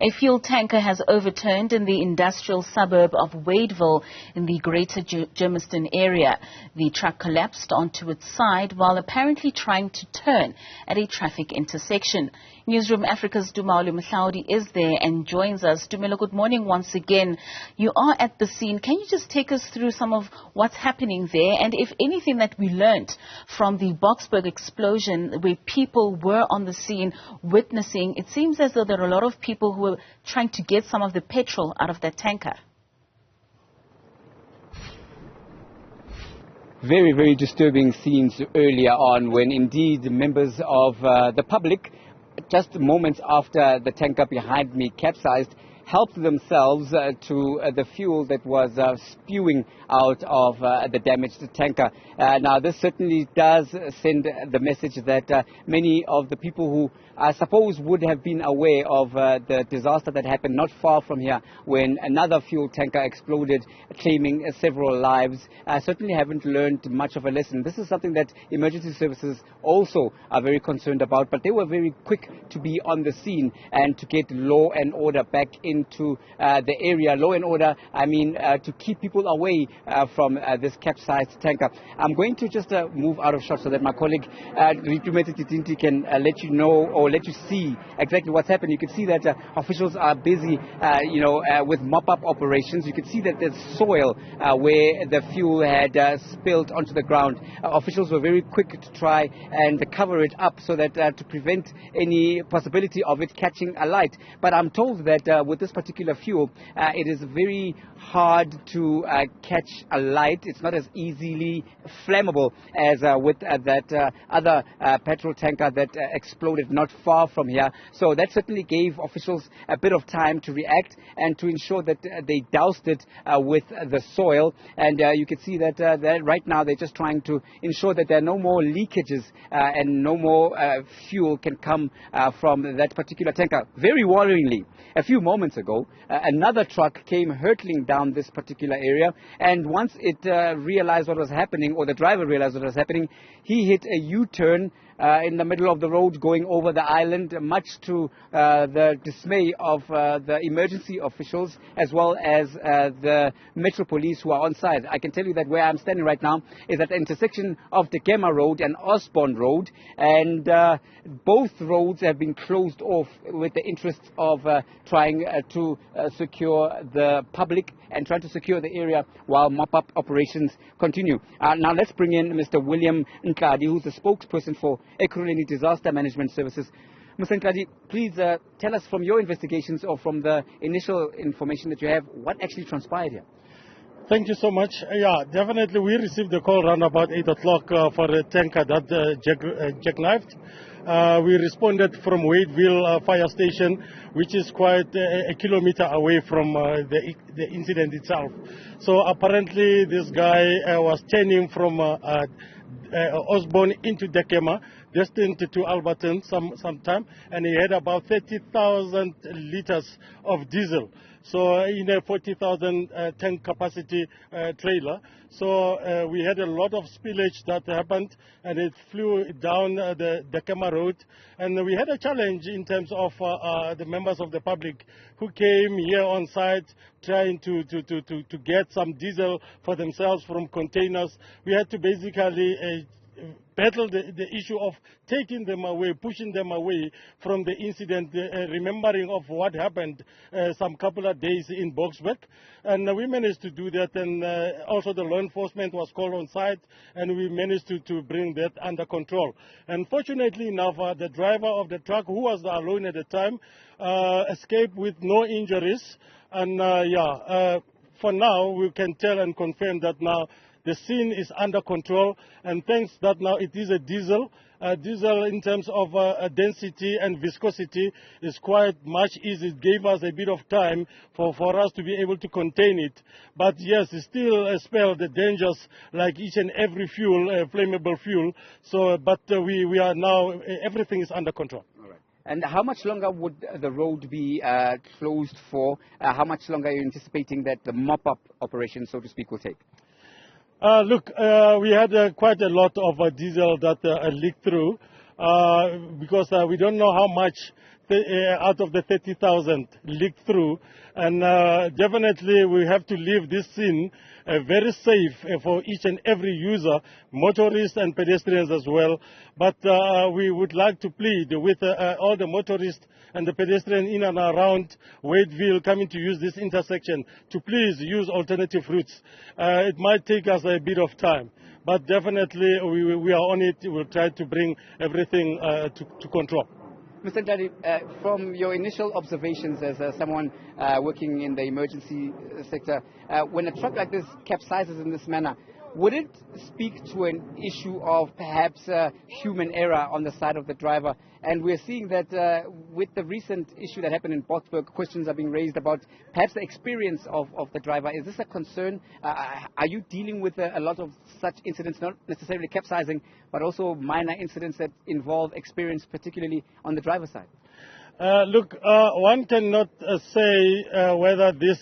A fuel tanker has overturned in the industrial suburb of Wadeville in the greater Germiston area. The truck collapsed onto its side while apparently trying to turn at a traffic intersection. Newzroom Afrika's Tumaole Mohlaoli is there and joins us. Tumaole, good morning once again. You are at the scene. Can you just take us through some of what's happening there, and if anything that we learnt from the Boksburg explosion where people were on the scene witnessing? It seems as though there are a lot of people who are trying to get some of the petrol out of that tanker. Very, very disturbing scenes earlier on when indeed members of the public, just moments after the tanker behind me capsized, helped themselves to the fuel that was spewing out of the damaged tanker. Now, this certainly does send the message that many of the people who I suppose would have been aware of the disaster that happened not far from here when another fuel tanker exploded, claiming several lives, certainly haven't learned much of a lesson. This is something that emergency services also are very concerned about, but they were very quick to be on the scene and to get law and order back into the area. Law and order, I mean, to keep people away from this capsized tanker. I'm going to just move out of shot so that my colleague Ritumete Titinti can let you know or let you see exactly what's happened. You can see that officials are busy, with mop-up operations. You can see that there's soil where the fuel had spilled onto the ground. Officials were very quick to try and cover it up so that to prevent any possibility of it catching alight. But I'm told that with this particular fuel, it is very hard to catch alight. It's not as easily flammable as with that other petrol tanker that exploded not far from here. So that certainly gave officials a bit of time to react and to ensure that they doused it with the soil. And you can see that right now they're just trying to ensure that there are no more leakages and no more fuel can come from that particular tanker. Very worryingly, a few moments ago, another truck came hurtling down this particular area, and once it realized what was happening, or the driver realized what was happening, he hit a U-turn in the middle of the road going over the island, much to the dismay of the emergency officials as well as the Metro Police who are on site. I can tell you that where I'm standing right now is at the intersection of the Gema Road and Osborne Road, and both roads have been closed off with the interest of trying to secure the public and trying to secure the area while mop-up operations continue. Now let's bring in Mr. William Nkladi, who's the spokesperson for Ekurhuleni Disaster Management Services. Mr. Nkladi, please tell us from your investigations or from the initial information that you have, what actually transpired here? Thank you so much. Yeah, definitely we received a call around about 8 o'clock for a tanker that jackknifed. We responded from Wadeville fire station, which is quite a kilometer away from the incident itself. So apparently this guy was turning from Osborne into Dekema, destined to Alberton sometime, and he had about 30,000 liters of diesel. So in a 40,000 tank capacity trailer. So we had a lot of spillage that happened, and it flew down the Dekema Road. And we had a challenge in terms of the members of the public who came here on site trying to get some diesel for themselves from containers. We had to basically battle the issue of taking them away, pushing them away from the incident, remembering of what happened some couple of days in Boksburg. And we managed to do that, and also the law enforcement was called on site, and we managed to bring that under control. And fortunately enough, the driver of the truck, who was alone at the time, escaped with no injuries. And for now, we can tell and confirm that now the scene is under control, and thanks that now it is a diesel. Diesel in terms of density and viscosity is quite much easy. It gave us a bit of time for us to be able to contain it. But yes, it still spells the dangers like each and every fuel, flammable fuel. So, but we are now, everything is under control. All right. And how much longer would the road be closed for? How much longer are you anticipating that the mop-up operation, so to speak, will take? Look, we had quite a lot of diesel that leaked through. because we don't know how much out of the 30,000 leaked through, and definitely we have to leave this scene very safe for each and every user, motorists and pedestrians as well. But we would like to plead with all the motorists and the pedestrians in and around Wadeville coming to use this intersection to please use alternative routes. It might take us a bit of time, but definitely we are on it. We'll try to bring everything to control. Mr. Ndladi, from your initial observations as someone working in the emergency sector, when a truck like this capsizes in this manner, would it speak to an issue of perhaps human error on the side of the driver? And we're seeing that with the recent issue that happened in Boksburg, questions are being raised about perhaps the experience of the driver. Is this a concern? Are you dealing with a lot of such incidents, not necessarily capsizing, but also minor incidents that involve experience, particularly on the driver's side? Look, one cannot say whether this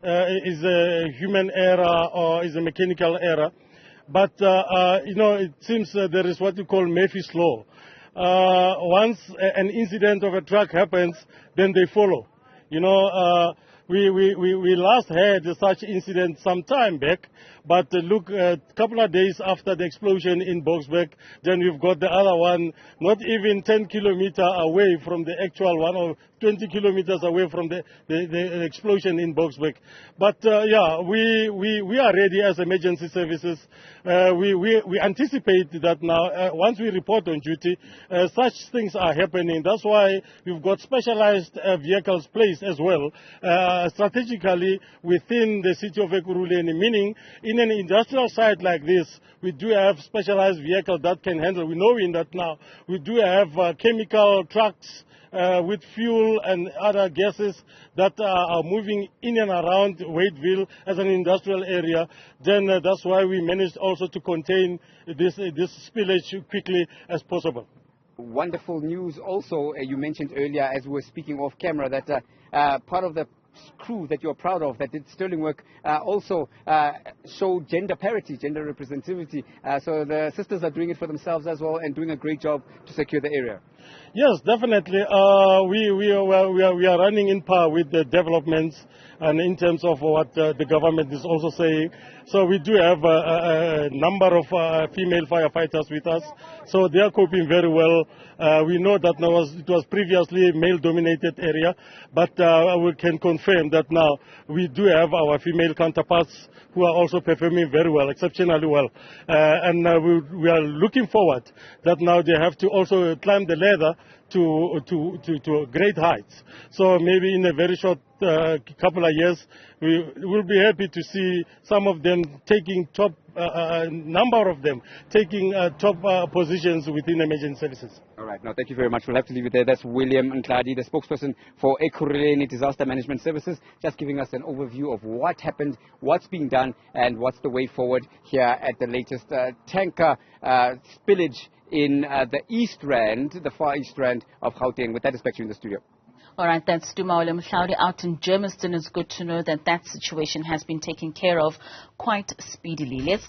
is a human error or is a mechanical error. But, it seems there is what you call Murphy's Law. Once an incident of a truck happens, then they follow. We last had such incident some time back, but look, a couple of days after the explosion in Boksburg, then we've got the other one, not even 10 kilometers away from the actual one, or 20 kilometers away from the explosion in Boksburg. But we are ready as emergency services. We anticipate that now, once we report on duty, such things are happening. That's why we've got specialized vehicles placed as well, strategically within the city of Ekurhuleni, meaning in an industrial site like this, we do have specialized vehicles that can handle. We know in that now. We do have chemical trucks with fuel and other gases that are moving in and around Wadeville as an industrial area. Then that's why we managed also to contain this spillage quickly as possible. Wonderful news also, you mentioned earlier as we were speaking off camera that part of the crew that you're proud of that did sterling work also showed gender parity, gender representativity. So the sisters are doing it for themselves as well and doing a great job to secure the area. Yes, definitely. We are running in par with the developments and in terms of what the government is also saying. So we do have a number of female firefighters with us. So they are coping very well. We know that it was previously a male-dominated area, but we can confirm that now we do have our female counterparts who are also performing very well, exceptionally well. And we are looking forward that now they have to also climb the ladder to great heights. So maybe in a very short couple of years, we will be happy to see some of them taking top, number of them taking top positions within emergency services. All right. No, thank you very much. We'll have to leave it there. That's William Ndladi, the spokesperson for Ekurhuleni Disaster Management Services, just giving us an overview of what happened, what's being done, and what's the way forward here at the latest tanker spillage in the East Rand, the far East Rand of Gauteng. With that, back to you in the studio. All right, that's Tumaole. Mohlaoli out in Germiston. It's good to know that situation has been taken care of quite speedily. Let's